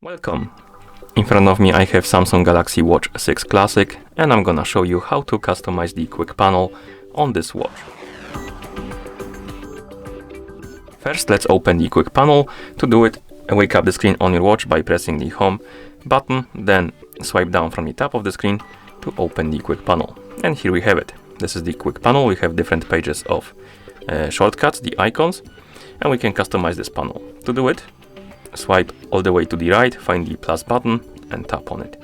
Welcome! In front of me I have Samsung Galaxy Watch 6 Classic and I'm gonna show you how to customize the quick panel on this watch. First, let's open the quick panel. To do it, wake up the screen on your watch by pressing the home button, then swipe down from the top of the screen to open the quick panel. And here we have it. This is the quick panel. We have different pages of shortcuts, the icons, and we can customize this panel. To do it, swipe all the way to the right, find the plus button and tap on it.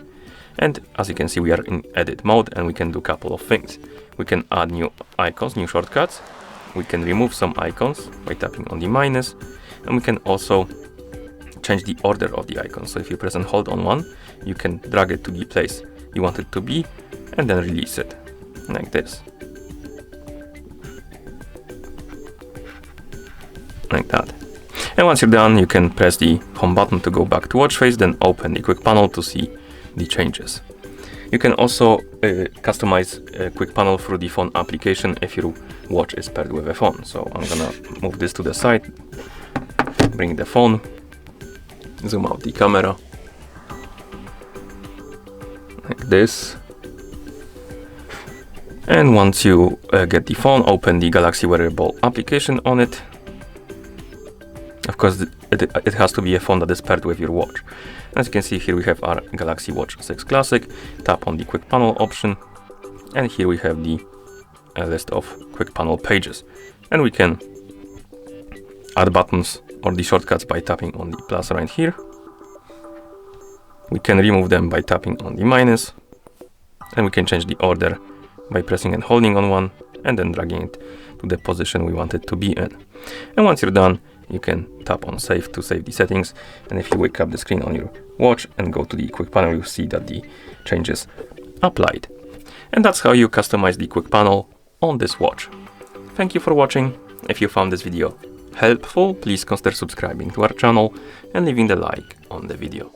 And as you can see, we are in edit mode and we can do a couple of things. We can add new icons, new shortcuts. We can remove some icons by tapping on the minus, and we can also change the order of the icons. So if you press and hold on one, you can drag it to the place you want it to be and then release it like this. Like that. And once you're done, you can press the home button to go back to watch face, then open the quick panel to see the changes. You can also customize a quick panel through the phone application if your watch is paired with a phone. So I'm gonna move this to the side, bring the phone, zoom out the camera, like this. And once you get the phone, open the Galaxy wearable application on it. Of course, it has to be a phone that is paired with your watch. As you can see, here we have our Galaxy Watch 6 Classic. Tap on the quick panel option, and here we have the list of quick panel pages. And we can add buttons or the shortcuts by tapping on the plus right here. We can remove them by tapping on the minus, and we can change the order by pressing and holding on one and then dragging it to the position we want it to be in. And once you're done, you can tap on save to save the settings, and if you wake up the screen on your watch and go to the quick panel, you'll see that the changes applied. And that's how you customize the quick panel on this watch. Thank you for watching. If you found this video helpful, please consider subscribing to our channel and leaving the like on the video.